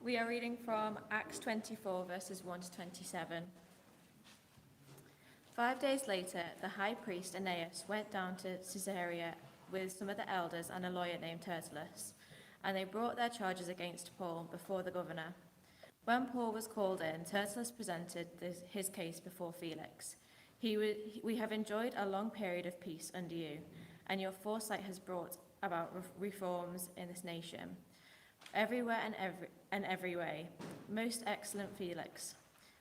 We are reading from Acts 24, verses 1 to 27. 5 days later, the high priest Ananias went down to Caesarea with some of the elders and a lawyer named Tertullus, and they brought their charges against Paul before the governor. When Paul was called in, Tertullus presented his case before Felix. We have enjoyed a long period of peace under you, and your foresight has brought about reforms in this nation, everywhere and every way. Most excellent Felix,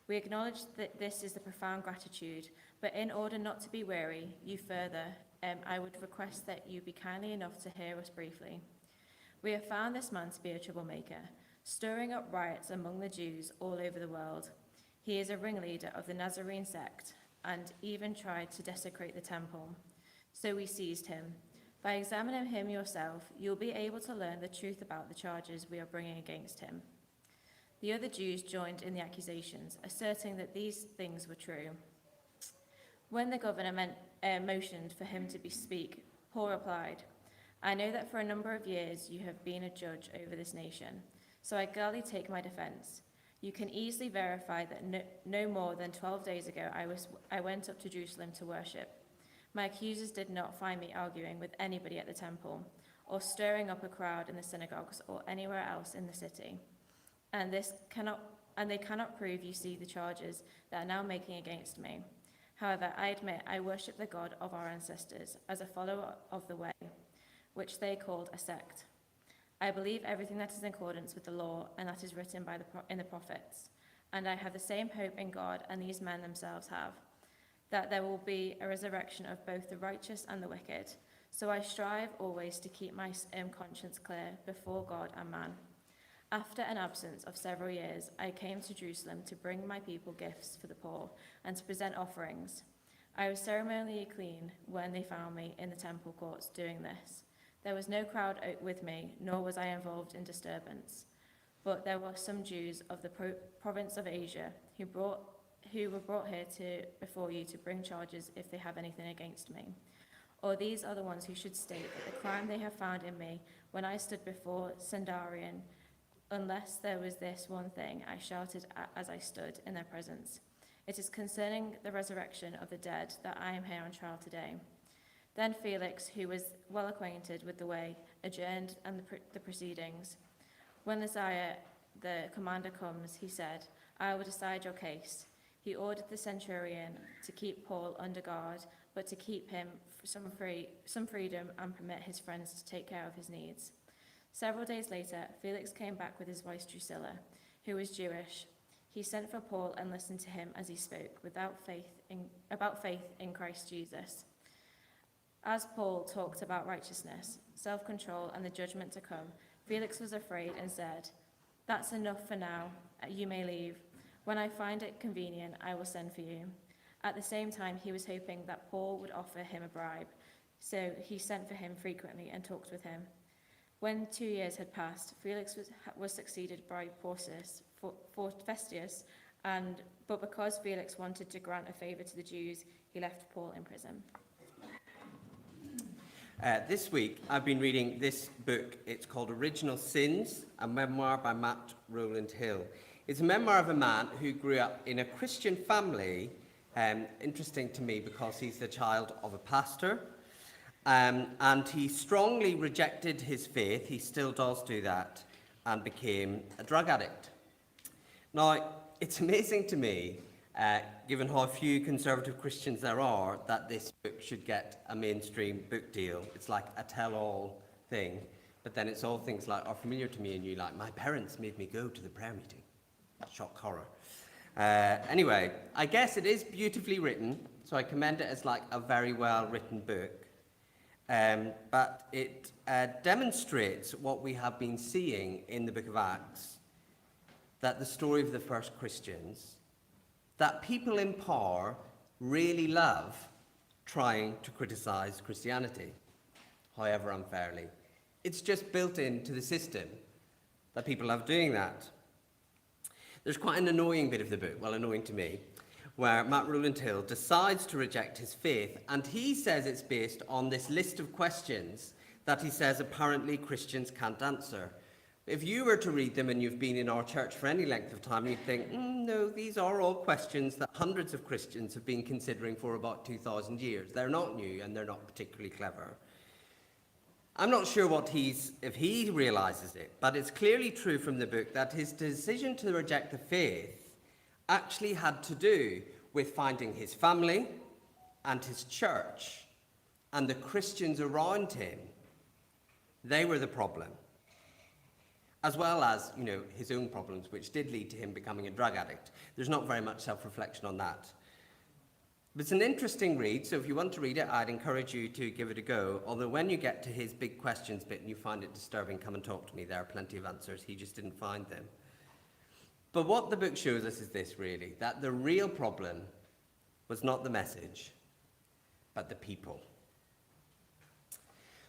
we acknowledge that this is the profound gratitude, but in order not to be weary you further, I would request that you be kindly enough to hear us briefly. We have found this man to be a troublemaker, stirring up riots among the Jews all over the world. He is a ringleader of the Nazarene sect and even tried to desecrate the temple. So we seized him. By examining him yourself, you'll be able to learn the truth about the charges we are bringing against him. The other Jews joined in the accusations, asserting that these things were true. When the governor motioned for him to speak, Paul replied, I know that for a number of years you have been a judge over this nation, so I gladly take my defense. You can easily verify that no more than 12 days ago I went up to Jerusalem to worship. My accusers did not find me arguing with anybody at the temple, or stirring up a crowd in the synagogues or anywhere else in the city. And they cannot prove you see the charges that are now making against me. However, I admit I worship the God of our ancestors as a follower of the way, which they called a sect. I believe everything that is in accordance with the law and that is written in the prophets, and I have the same hope in God and these men themselves have, that there will be a resurrection of both the righteous and the wicked. So I strive always to keep my conscience clear before God and man. After an absence of several years, I came to Jerusalem to bring my people gifts for the poor and to present offerings. I was ceremonially clean when they found me in the temple courts doing this. There was no crowd with me, nor was I involved in disturbance. But there were some Jews of the province of Asia who were brought here before you to bring charges if they have anything against me. Or these are the ones who should state that the crime they have found in me when I stood before Sanhedrin, unless there was this one thing, I shouted as I stood in their presence. It is concerning the resurrection of the dead that I am here on trial today. Then Felix, who was well acquainted with the way, adjourned the proceedings. When Lysias, the commander, comes, he said, I will decide your case. He ordered the centurion to keep Paul under guard, but to keep him some freedom and permit his friends to take care of his needs. Several days later, Felix came back with his wife Drusilla, who was Jewish. He sent for Paul and listened to him as he spoke about faith in Christ Jesus. As Paul talked about righteousness, self-control, and the judgment to come, Felix was afraid and said, That's enough for now. You may leave. When I find it convenient, I will send for you. At the same time, he was hoping that Paul would offer him a bribe, so he sent for him frequently and talked with him. When 2 years had passed, Felix was succeeded by Porcius for Festus, but because Felix wanted to grant a favor to the Jews, he left Paul in prison. This week, I've been reading this book. It's called Original Sins, a memoir by Matt Rowland Hill. It's a memoir of a man who grew up in a Christian family, interesting to me because he's the child of a pastor, and he strongly rejected his faith, he still does do that, and became a drug addict. Now, it's amazing to me, given how few conservative Christians there are, that this book should get a mainstream book deal. It's like a tell-all thing, but then it's all things like are familiar to me and you, like, my parents made me go to the prayer meeting. Shock horror. Anyway, I guess it is beautifully written, so I commend it as like a very well-written book. But it demonstrates what we have been seeing in the book of Acts, that the story of the first Christians, that people in power really love trying to criticize Christianity, however unfairly. It's just built into the system that people love doing that. There's quite an annoying bit of the book, well, annoying to me, where Matt Rowland Hill decides to reject his faith, and he says it's based on this list of questions that he says apparently Christians can't answer. if you were to read them and you've been in our church for any length of time, you'd think, no, these are all questions that hundreds of Christians have been considering for about 2,000 years. They're not new and they're not particularly clever. I'm not sure if he realizes it, but it's clearly true from the book that his decision to reject the faith actually had to do with finding his family and his church and the Christians around him. They were the problem, as well as, his own problems, which did lead to him becoming a drug addict. There's not very much self-reflection on that. But it's an interesting read, so if you want to read it, I'd encourage you to give it a go. Although when you get to his big questions bit and you find it disturbing, come and talk to me. There are plenty of answers. He just didn't find them. But what the book shows us is this, really, that the real problem was not the message, but the people.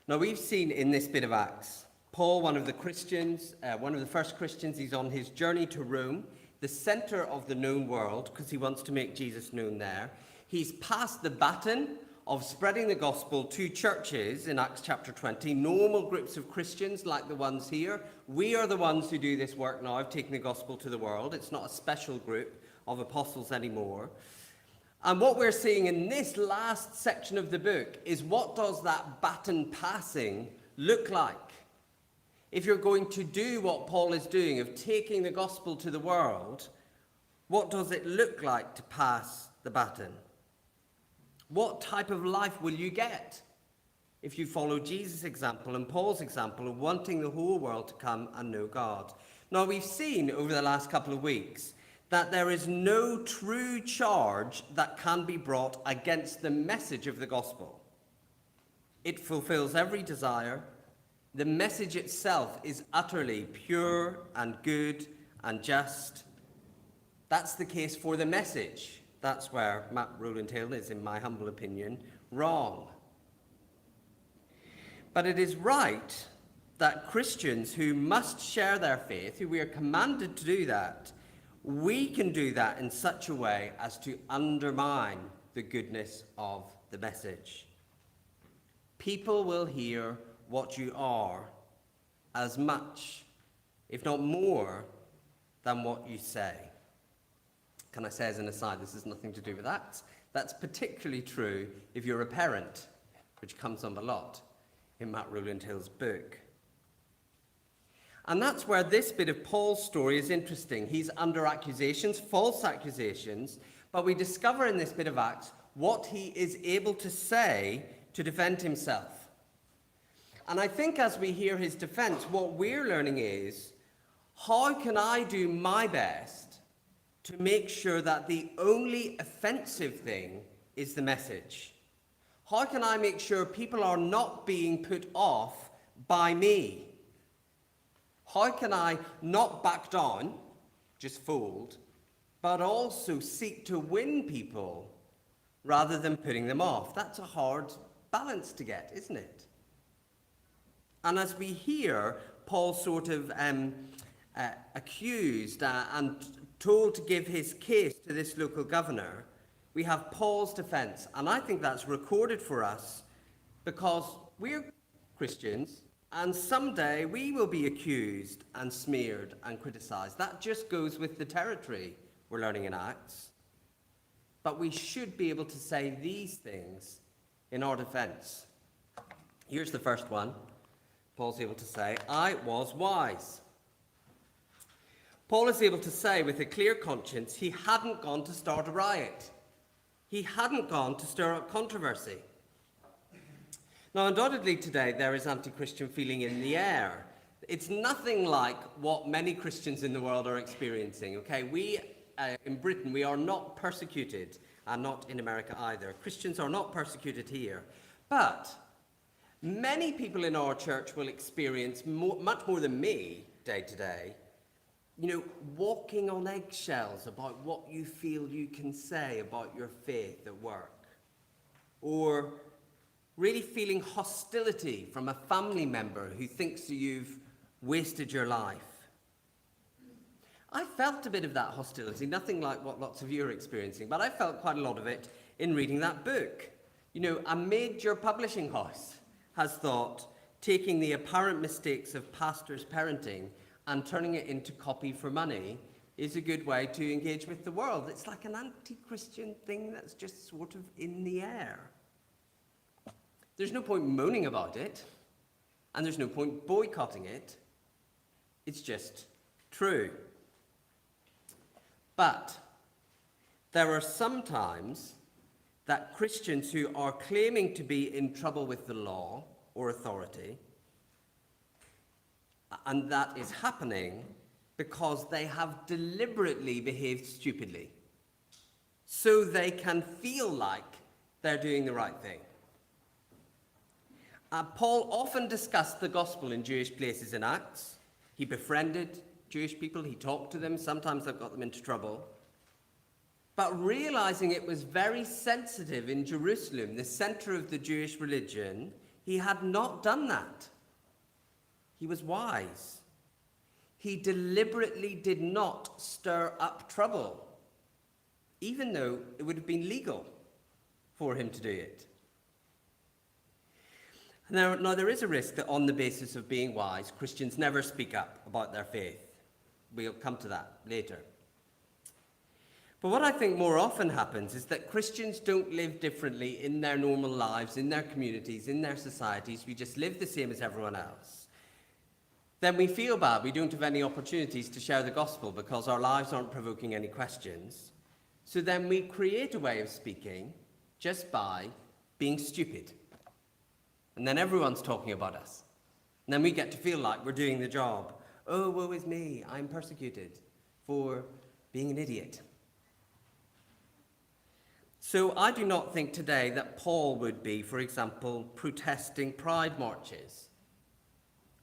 Now, we've seen in this bit of Acts, Paul, one of the first Christians, he's on his journey to Rome, the center of the known world, because he wants to make Jesus known there. He's passed the baton of spreading the gospel to churches in Acts chapter 20, normal groups of Christians like the ones here. We are the ones who do this work now of taking the gospel to the world. It's not a special group of apostles anymore. And what we're seeing in this last section of the book is, what does that baton passing look like? If you're going to do what Paul is doing of taking the gospel to the world, what does it look like to pass the baton? What type of life will you get if you follow Jesus' example and Paul's example of wanting the whole world to come and know God? Now, we've seen over the last couple of weeks that there is no true charge that can be brought against the message of the gospel. It fulfills every desire. The message itself is utterly pure and good and just. That's the case for the message. That's where Matt Rowland Hill is, in my humble opinion, wrong. But it is right that Christians who must share their faith, who we are commanded to do that, we can do that in such a way as to undermine the goodness of the message. People will hear what you are as much, if not more, than what you say. Can I say as an aside, this has nothing to do with that. That's particularly true if you're a parent, which comes up a lot in Matt Rowland Hill's book. And that's where this bit of Paul's story is interesting. He's under accusations, false accusations, but we discover in this bit of Acts what he is able to say to defend himself. And I think as we hear his defense, what we're learning is, how can I do my best to make sure that the only offensive thing is the message? How can I make sure people are not being put off by me? How can I not back down, just fold, but also seek to win people rather than putting them off? That's a hard balance to get, isn't it? And as we hear Paul sort of accused and told to give his case to this local governor, we have Paul's defense. And I think that's recorded for us because we're Christians, and someday we will be accused and smeared and criticized. That just goes with the territory we're learning in Acts. But we should be able to say these things in our defense. Here's the first one. Paul's able to say, I was wise. Paul is able to say with a clear conscience he hadn't gone to start a riot. He hadn't gone to stir up controversy. Now, undoubtedly today there is anti-Christian feeling in the air. It's nothing like what many Christians in the world are experiencing. Okay, we in Britain, we are not persecuted, and not in America either. Christians are not persecuted here. But many people in our church will experience much more than me day to day, walking on eggshells about what you feel you can say about your faith at work, or really feeling hostility from a family member who thinks you've wasted your life. I felt a bit of that hostility, nothing like what lots of you are experiencing, but I felt quite a lot of it in reading that book. A major publishing house has thought, taking the apparent mistakes of pastors' parenting and turning it into copy for money is a good way to engage with the world. It's like an anti-Christian thing that's just sort of in the air. There's no point moaning about it, and there's no point boycotting it. It's just true. But there are some times that Christians who are claiming to be in trouble with the law or authority, and that is happening because they have deliberately behaved stupidly, so they can feel like they're doing the right thing. Paul often discussed the gospel in Jewish places in Acts. He befriended Jewish people, he talked to them, sometimes that got them into trouble. But realizing it was very sensitive in Jerusalem, the center of the Jewish religion, he had not done that. He was wise. He deliberately did not stir up trouble, even though it would have been legal for him to do it. Now, there is a risk that on the basis of being wise, Christians never speak up about their faith. We'll come to that later. But what I think more often happens is that Christians don't live differently in their normal lives, in their communities, in their societies. We just live the same as everyone else. Then we feel bad. We don't have any opportunities to share the gospel because our lives aren't provoking any questions. So then we create a way of speaking just by being stupid. And then everyone's talking about us. And then we get to feel like we're doing the job. Oh, woe is me, I'm persecuted for being an idiot. So I do not think today that Paul would be, for example, protesting pride marches,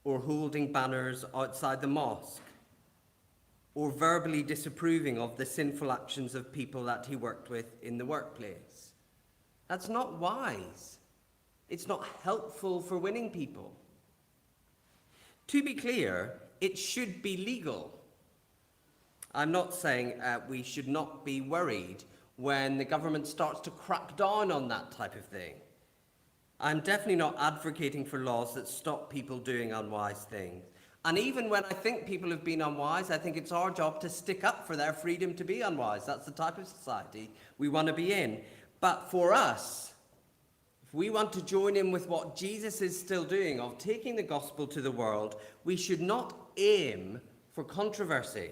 or holding banners outside the mosque, or verbally disapproving of the sinful actions of people that he worked with in the workplace. That's not wise. It's not helpful for winning people. To be clear, it should be legal. I'm not saying we should not be worried when the government starts to crack down on that type of thing. I'm definitely not advocating for laws that stop people doing unwise things. And even when I think people have been unwise, I think it's our job to stick up for their freedom to be unwise. That's the type of society we want to be in. But for us, if we want to join in with what Jesus is still doing of taking the gospel to the world, we should not aim for controversy.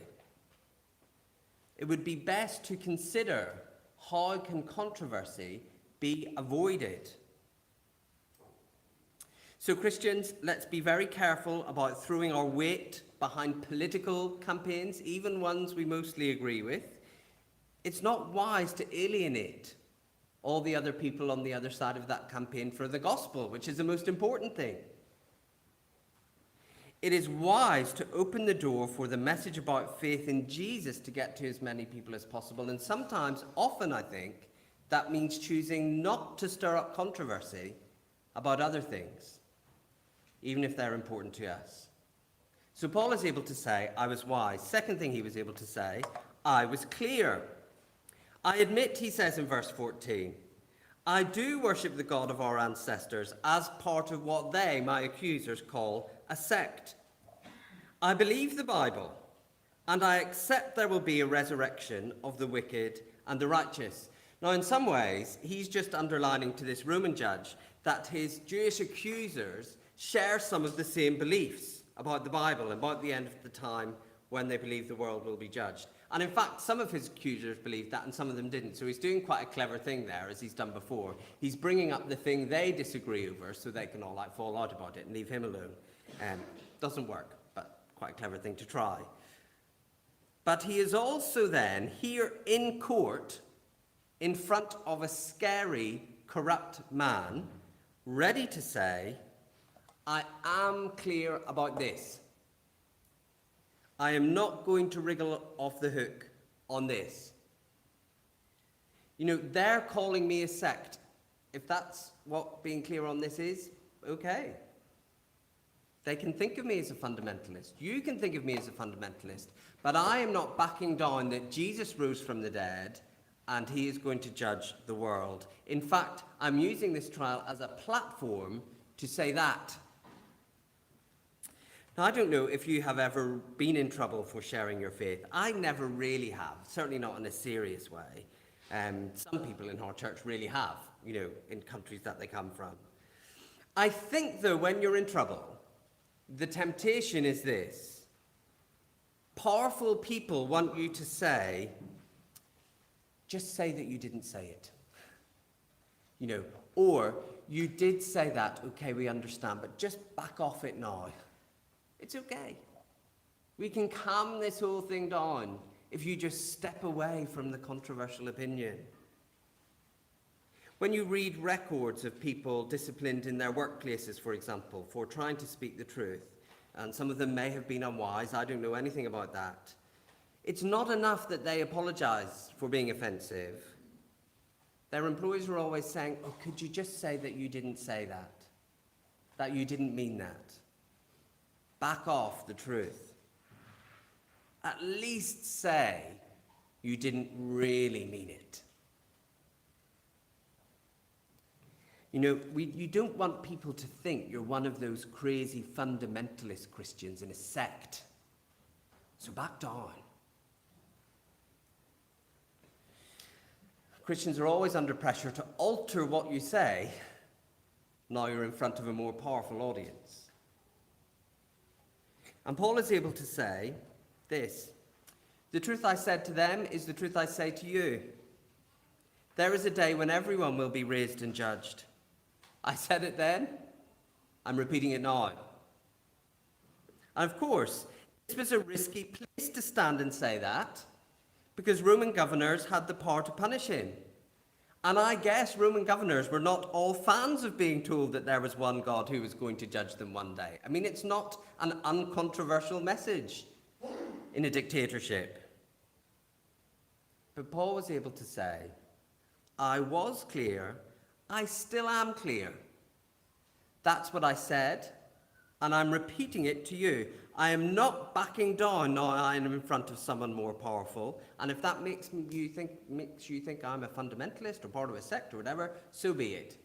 It would be best to consider how can controversy be avoided. So Christians, let's be very careful about throwing our weight behind political campaigns, even ones we mostly agree with. It's not wise to alienate all the other people on the other side of that campaign for the gospel, which is the most important thing. It is wise to open the door for the message about faith in Jesus to get to as many people as possible. And sometimes, often I think, that means choosing not to stir up controversy about other things, even if they're important to us. So Paul is able to say, I was wise. Second thing he was able to say, I was clear. I admit, he says in verse 14, I do worship the God of our ancestors as part of what they, my accusers, call a sect. I believe the Bible, and I accept there will be a resurrection of the wicked and the righteous. Now, in some ways, he's just underlining to this Roman judge that his Jewish accusers share some of the same beliefs about the Bible, about the end of the time when they believe the world will be judged. And in fact, some of his accusers believed that and some of them didn't. So he's doing quite a clever thing there, as he's done before. He's bringing up the thing they disagree over so they can all fall out about it and leave him alone. Doesn't work, but quite a clever thing to try. But he is also then here in court, in front of a scary, corrupt man, ready to say, I am clear about this. I am not going to wriggle off the hook on this. You know, they're calling me a sect. If that's what being clear on this is, okay. They can think of me as a fundamentalist. You can think of me as a fundamentalist. But I am not backing down that Jesus rose from the dead and he is going to judge the world. In fact, I'm using this trial as a platform to say that. Now, I don't know if you have ever been in trouble for sharing your faith. I never really have, certainly not in a serious way. Some people in our church really have, in countries that they come from. I think, though, when you're in trouble, the temptation is this. Powerful people want you to say, just say that you didn't say it. Or you did say that, okay, we understand, but just back off it now. It's okay. We can calm this whole thing down if you just step away from the controversial opinion. When you read records of people disciplined in their workplaces, for example, for trying to speak the truth, and some of them may have been unwise, I don't know anything about that, it's not enough that they apologize for being offensive. Their employees are always saying, oh, could you just say that you didn't say that you didn't mean that? Back off the truth. At least say you didn't really mean it. You don't want people to think you're one of those crazy fundamentalist Christians in a sect. So back down. Christians are always under pressure to alter what you say. Now you're in front of a more powerful audience. And Paul is able to say this: the truth I said to them is the truth I say to you. There is a day when everyone will be raised and judged. I said it then, I'm repeating it now. And of course, this was a risky place to stand and say that, because Roman governors had the power to punish him. And I guess Roman governors were not all fans of being told that there was one God who was going to judge them one day. I mean, it's not an uncontroversial message in a dictatorship. But Paul was able to say, I was clear, I still am clear. That's what I said, and I'm repeating it to you. I am not backing down now I am in front of someone more powerful, and if that makes you think I'm a fundamentalist or part of a sect or whatever, so be it.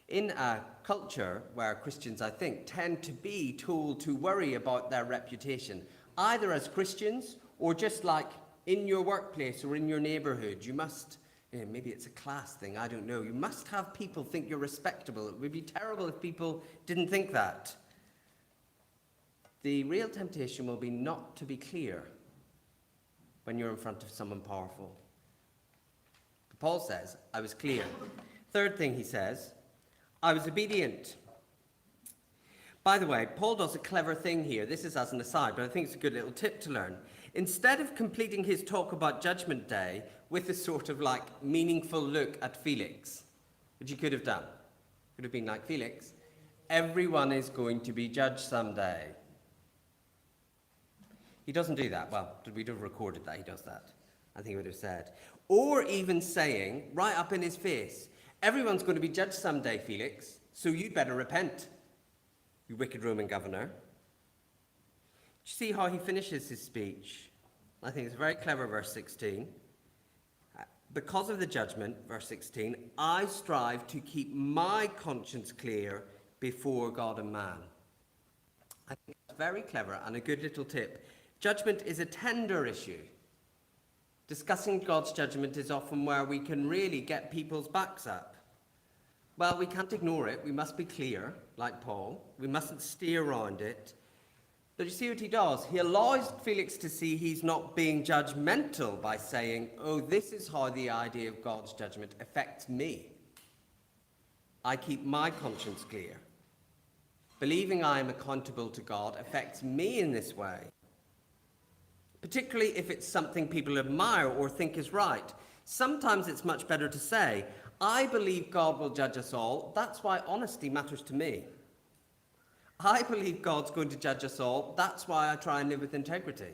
In a culture where Christians, I think, tend to be told to worry about their reputation, either as Christians or just like in your workplace or in your neighborhood, you must, maybe it's a class thing, I don't know, you must have people think you're respectable. It would be terrible if people didn't think that. The real temptation will be not to be clear when you're in front of someone powerful. But Paul says, I was clear. Third thing he says, I was obedient. By the way, Paul does a clever thing here. This is as an aside, but I think it's a good little tip to learn. Instead of completing his talk about Judgment Day with a sort of like meaningful look at Felix, which he could have done, could have been like, Felix, everyone is going to be judged someday. He doesn't do that. Well, we'd have recorded that he does that. I think he would have said. Or even saying, right up in his face, everyone's going to be judged someday, Felix, so you'd better repent, you wicked Roman governor. Do you see how he finishes his speech? I think it's very clever, verse 16. Because of the judgment, verse 16, I strive to keep my conscience clear before God and man. I think that's very clever and a good little tip. Judgment is a tender issue. Discussing God's judgment is often where we can really get people's backs up. Well, we can't ignore it. We must be clear, like Paul. We mustn't steer around it. But you see what he does? He allows Felix to see he's not being judgmental by saying, oh, this is how the idea of God's judgment affects me. I keep my conscience clear. Believing I am accountable to God affects me in this way. Particularly if it's something people admire or think is right. Sometimes it's much better to say, I believe God will judge us all. That's why honesty matters to me. I believe God's going to judge us all. That's why I try and live with integrity.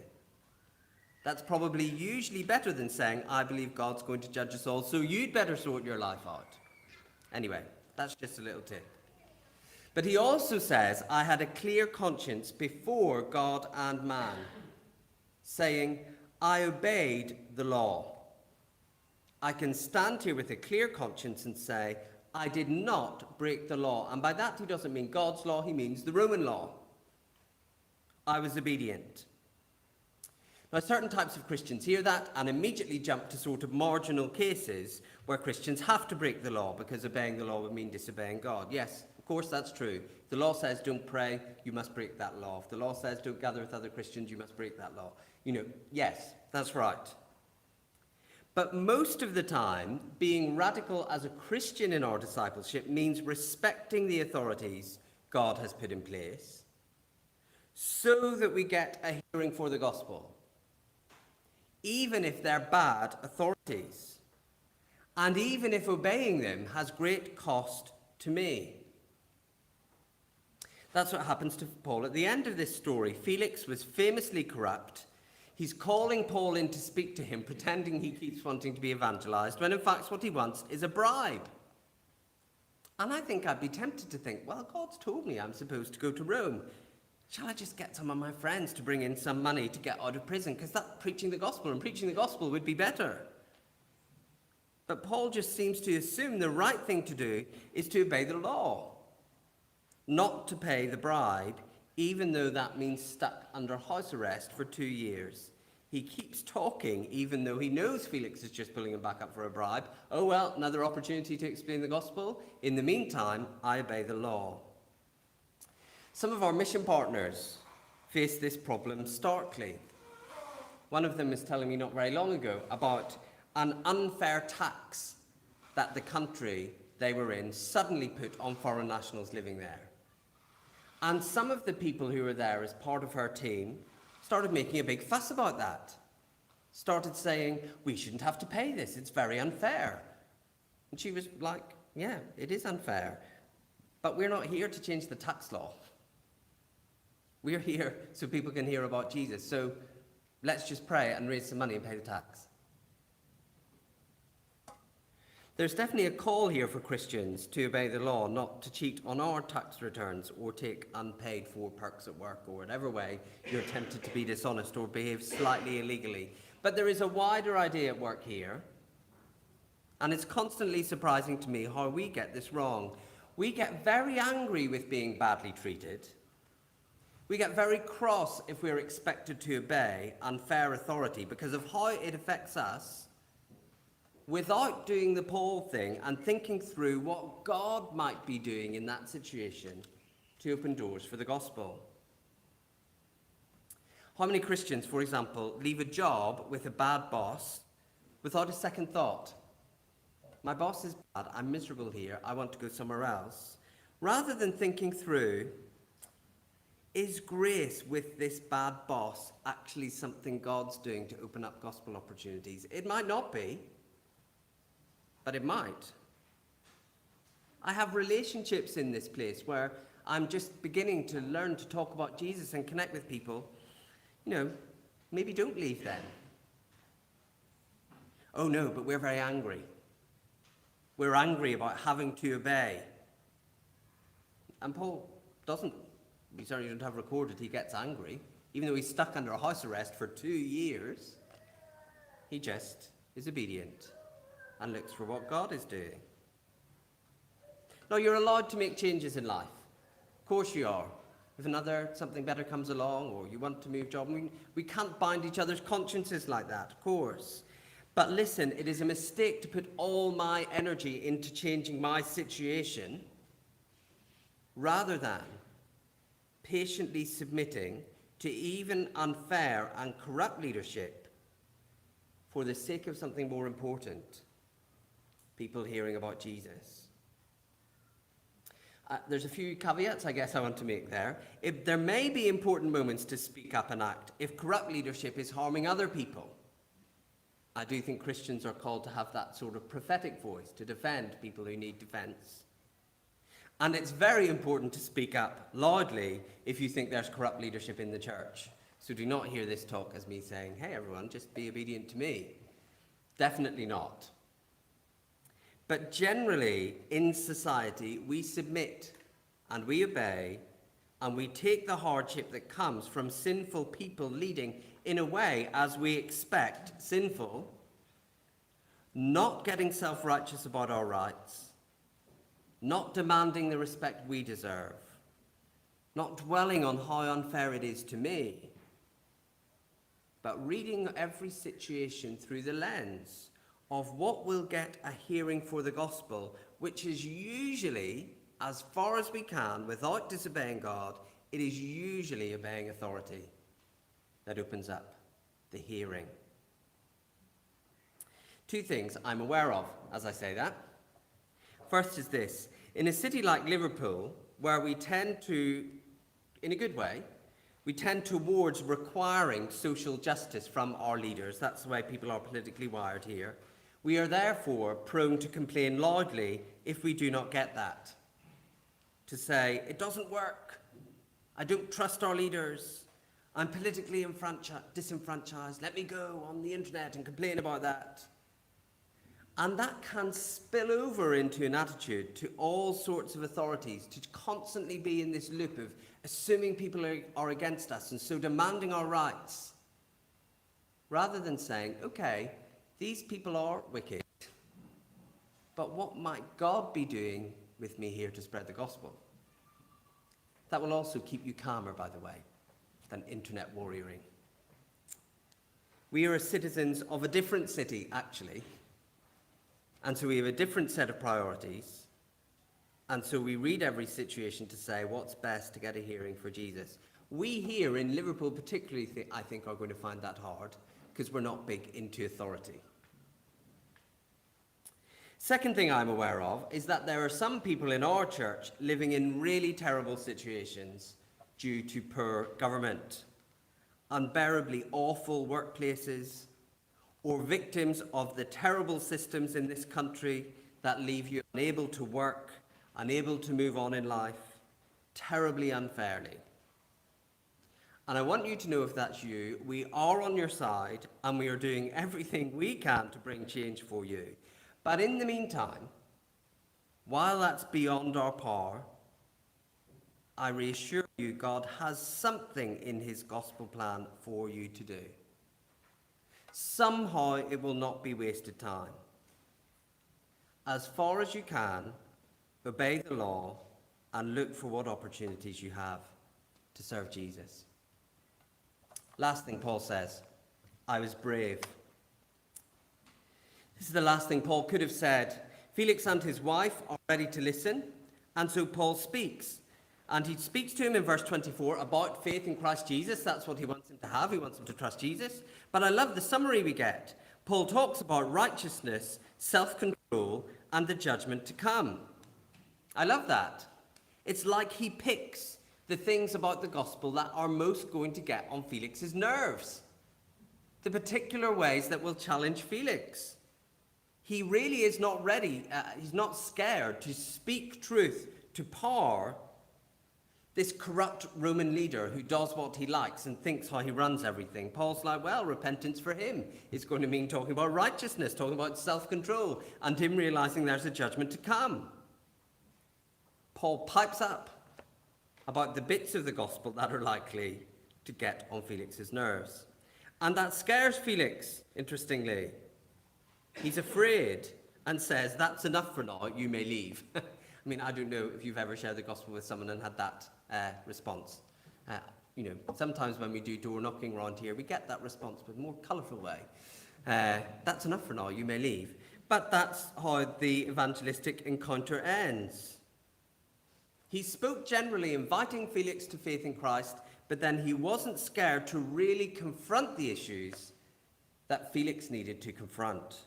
That's probably usually better than saying, I believe God's going to judge us all, so you'd better sort your life out. Anyway, that's just a little tip. But he also says, I had a clear conscience before God and man, saying, I obeyed the law. I can stand here with a clear conscience and say, I did not break the law. And by that he doesn't mean God's law, he means the Roman law. I was obedient. Now, certain types of Christians hear that and immediately jump to sort of marginal cases where Christians have to break the law because obeying the law would mean disobeying God. Yes, of course, that's true. If the law says don't pray, you must break that law. If the law says don't gather with other Christians, you must break that law. Yes, that's right. But most of the time, being radical as a Christian in our discipleship means respecting the authorities God has put in place so that we get a hearing for the gospel, even if they're bad authorities, and even if obeying them has great cost to me. That's what happens to Paul. At the end of this story, Felix was famously corrupt. He's calling Paul in to speak to him, pretending he keeps wanting to be evangelized, when in fact what he wants is a bribe. And I think I'd be tempted to think, well, God's told me I'm supposed to go to Rome. Shall I just get some of my friends to bring in some money to get out of prison? Because that's preaching the gospel, and preaching the gospel would be better. But Paul just seems to assume the right thing to do is to obey the law, not to pay the bribe, even though that means stuck under house arrest for 2 years. He keeps talking, even though he knows Felix is just pulling him back up for a bribe. Oh, well, another opportunity to explain the gospel. In the meantime, I obey the law. Some of our mission partners face this problem starkly. One of them was telling me not very long ago about an unfair tax that the country they were in suddenly put on foreign nationals living there. And some of the people who were there as part of her team started making a big fuss about that. Started saying, we shouldn't have to pay this, it's very unfair. And she was like, yeah, it is unfair. But we're not here to change the tax law. We're here so people can hear about Jesus. So let's just pray and raise some money and pay the tax. There's definitely a call here for Christians to obey the law, not to cheat on our tax returns or take unpaid for perks at work or whatever way you're tempted to be dishonest or behave slightly illegally. But there is a wider idea at work here, and it's constantly surprising to me how we get this wrong. We get very angry with being badly treated. We get very cross if we're expected to obey unfair authority because of how it affects us, without doing the Paul thing and thinking through what God might be doing in that situation to open doors for the gospel. How many Christians, for example, leave a job with a bad boss without a second thought? My boss is bad, I'm miserable here, I want to go somewhere else. Rather than thinking through, is grace with this bad boss actually something God's doing to open up gospel opportunities? It might not be, but it might. I have relationships in this place where I'm just beginning to learn to talk about Jesus and connect with people. Maybe don't leave then. Oh no, but we're very angry. We're angry about having to obey. And Paul doesn't. We certainly don't have recorded he gets angry. Even though he's stuck under a house arrest for 2 years, he just is obedient and looks for what God is doing. Now, you're allowed to make changes in life. Of course you are. If something better comes along or you want to move job, we can't bind each other's consciences like that, of course. But listen, it is a mistake to put all my energy into changing my situation rather than patiently submitting to even unfair and corrupt leadership for the sake of something more important, people hearing about Jesus. There's a few caveats, I guess, I want to make there. There may be important moments to speak up and act if corrupt leadership is harming other people. I do think Christians are called to have that sort of prophetic voice to defend people who need defense. And it's very important to speak up loudly if you think there's corrupt leadership in the church. So do not hear this talk as me saying, hey everyone, just be obedient to me. Definitely not. But generally, in society, we submit and we obey and we take the hardship that comes from sinful people leading in a way as we expect, sinful, not getting self-righteous about our rights, not demanding the respect we deserve, not dwelling on how unfair it is to me, but reading every situation through the lens of what will get a hearing for the gospel, which is usually, as far as we can, without disobeying God, it is usually obeying authority that opens up the hearing. Two things I'm aware of as I say that. First is this: in a city like Liverpool, where we tend to, in a good way, we tend towards requiring social justice from our leaders. That's the way people are politically wired here. We are therefore prone to complain loudly if we do not get that. To say, it doesn't work, I don't trust our leaders, I'm politically disenfranchised, let me go on the internet and complain about that. And that can spill over into an attitude to all sorts of authorities, to constantly be in this loop of assuming people are against us and so demanding our rights, rather than saying, okay, these people are wicked, but what might God be doing with me here to spread the gospel? That will also keep you calmer, by the way, than internet warrioring. We are citizens of a different city, actually, and so we have a different set of priorities, and so we read every situation to say what's best to get a hearing for Jesus. We here in Liverpool particularly, I think, are going to find that hard, because we're not big into authority. Second thing I'm aware of is that there are some people in our church living in really terrible situations due to poor government, unbearably awful workplaces, or victims of the terrible systems in this country that leave you unable to work, unable to move on in life, terribly unfairly. And I want you to know, if that's you, we are on your side and we are doing everything we can to bring change for you. But in the meantime, while that's beyond our power, I reassure you God has something in his gospel plan for you to do. Somehow it will not be wasted time. As far as you can, obey the law and look for what opportunities you have to serve Jesus. Last thing Paul says, I was brave. This is the last thing Paul could have said. Felix and his wife are ready to listen, and so Paul speaks. And he speaks to him in verse 24 about faith in Christ Jesus. That's what he wants him to have. He wants him to trust Jesus. But I love the summary we get. Paul talks about righteousness, self-control, and the judgment to come. I love that. It's like he picks the things about the gospel that are most going to get on Felix's nerves. The particular ways that will challenge Felix. He really is not ready, he's not scared to speak truth to power, this corrupt Roman leader who does what he likes and thinks how he runs everything. Paul's like, well, repentance for him is going to mean talking about righteousness, talking about self-control, and him realizing there's a judgment to come. Paul pipes up about the bits of the gospel that are likely to get on Felix's nerves. And that scares Felix, interestingly. He's afraid and says, that's enough for now, you may leave. I mean, I don't know if you've ever shared the gospel with someone and had that response. Sometimes when we do door knocking around here, we get that response, but in a more colourful way. That's enough for now, you may leave. But that's how the evangelistic encounter ends. He spoke generally, inviting Felix to faith in Christ, but then he wasn't scared to really confront the issues that Felix needed to confront.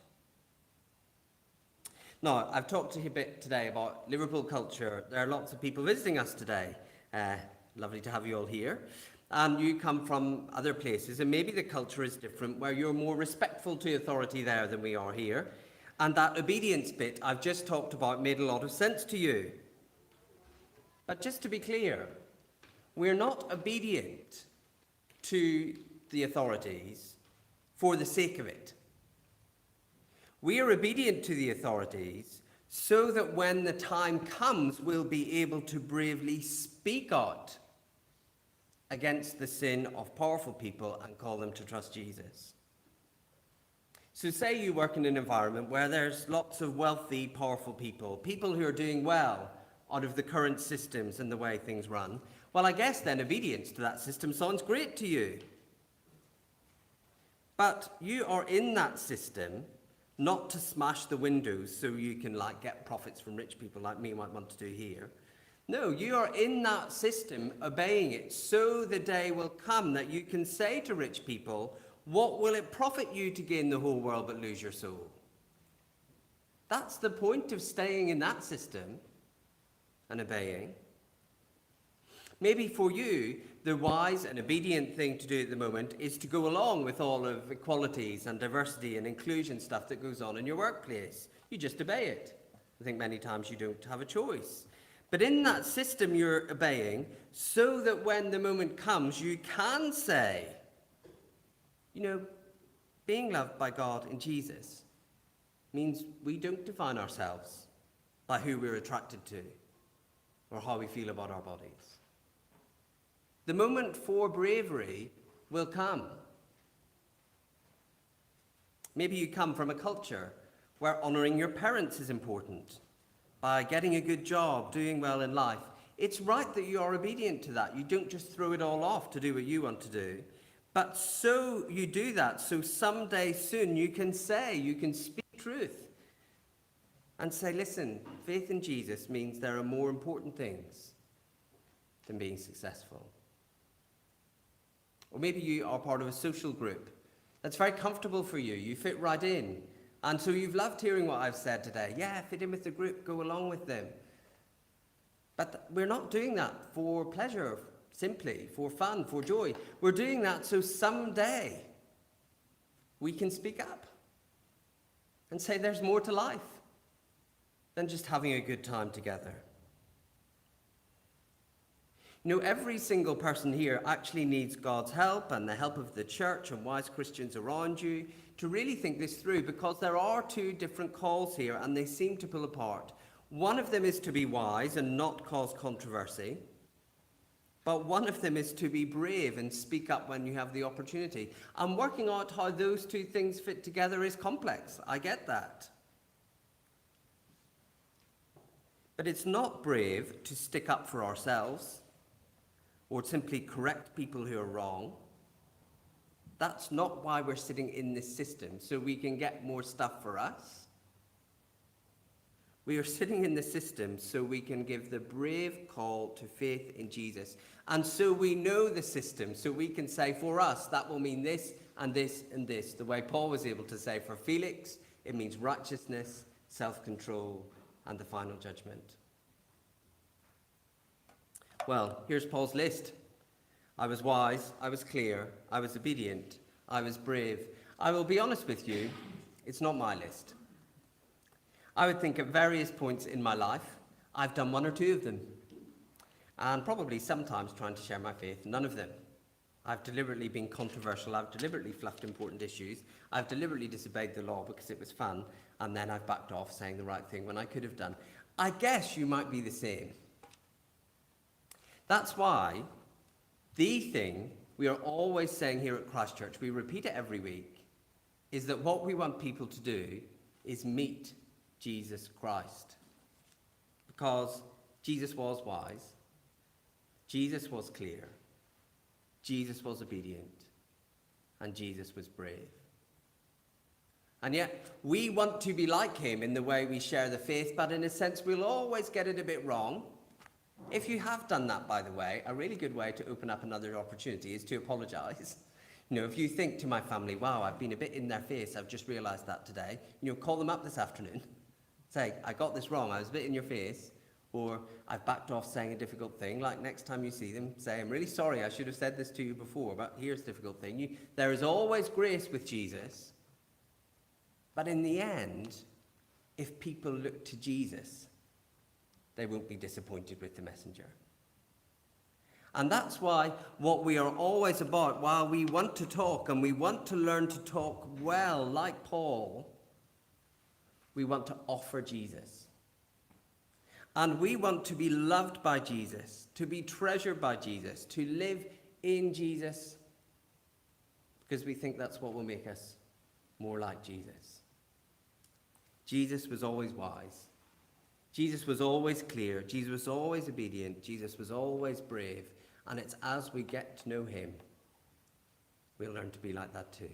Now, I've talked to you a bit today about Liverpool culture. There are lots of people visiting us today. Lovely to have you all here. And you come from other places, and maybe the culture is different, where you're more respectful to authority there than we are here. And that obedience bit I've just talked about made a lot of sense to you. But just to be clear, we're not obedient to the authorities for the sake of it. We are obedient to the authorities so that when the time comes, we'll be able to bravely speak out against the sin of powerful people and call them to trust Jesus. So say you work in an environment where there's lots of wealthy, powerful people, people who are doing well out of the current systems and the way things run. Well, I guess then obedience to that system sounds great to you. But you are in that system not to smash the windows so you can get profits from rich people like me might want to do here. No, you are in that system obeying it so the day will come that you can say to rich people, what will it profit you to gain the whole world but lose your soul? That's the point of staying in that system and obeying. Maybe for you, the wise and obedient thing to do at the moment is to go along with all of equalities and diversity and inclusion stuff that goes on in your workplace. You just obey it. I think many times you don't have a choice. But in that system you're obeying so that when the moment comes, you can say, being loved by God in Jesus means we don't define ourselves by who we're attracted to or how we feel about our bodies. The moment for bravery will come. Maybe you come from a culture where honouring your parents is important, by getting a good job, doing well in life. It's right that you are obedient to that. You don't just throw it all off to do what you want to do. But so you do that, so someday soon you can speak truth and say, listen, faith in Jesus means there are more important things than being successful. Or maybe you are part of a social group that's very comfortable for you. You fit right in. And so you've loved hearing what I've said today. Yeah, fit in with the group, go along with them. But we're not doing that for pleasure, simply, for fun, for joy. We're doing that so someday we can speak up and say there's more to life than just having a good time together. Every single person here actually needs God's help and the help of the church and wise Christians around you to really think this through, because there are two different calls here and they seem to pull apart. One of them is to be wise and not cause controversy, but one of them is to be brave and speak up when you have the opportunity. And working out how those two things fit together is complex. I get that. But it's not brave to stick up for ourselves or simply correct people who are wrong. That's not why we're sitting in this system, so we can get more stuff for us. We are sitting in the system so we can give the brave call to faith in Jesus. And so we know the system, so we can say for us, that will mean this and this and this. The way Paul was able to say for Felix, it means righteousness, self-control, and the final judgment. Well, here's Paul's list. I was wise, I was clear, I was obedient, I was brave. I will be honest with you, it's not my list. I would think at various points in my life, I've done one or two of them. And probably sometimes trying to share my faith, none of them. I've deliberately been controversial, I've deliberately fluffed important issues, I've deliberately disobeyed the law because it was fun, and then I've backed off saying the right thing when I could have done. I guess you might be the same. That's why the thing we are always saying here at Christ Church, we repeat it every week, is that what we want people to do is meet Jesus Christ. Because Jesus was wise, Jesus was clear, Jesus was obedient, and Jesus was brave. And yet, we want to be like him in the way we share the faith, but in a sense, we'll always get it a bit wrong. If you have done that, by the way, a really good way to open up another opportunity is to apologize. If you think to my family, wow, I've been a bit in their face, I've just realized that today, call them up this afternoon. Say, I got this wrong, I was a bit in your face, or I've backed off saying a difficult thing. Like next time you see them, say, I'm really sorry, I should have said this to you before, but here's the difficult thing. There is always grace with Jesus, but in the end, if people look to Jesus, they won't be disappointed with the messenger. And that's why what we are always about, while we want to talk and we want to learn to talk well, like Paul, we want to offer Jesus. And we want to be loved by Jesus, to be treasured by Jesus, to live in Jesus, because we think that's what will make us more like Jesus. Jesus was always wise. Jesus was always clear. Jesus was always obedient. Jesus was always brave. And it's as we get to know him, we'll learn to be like that too.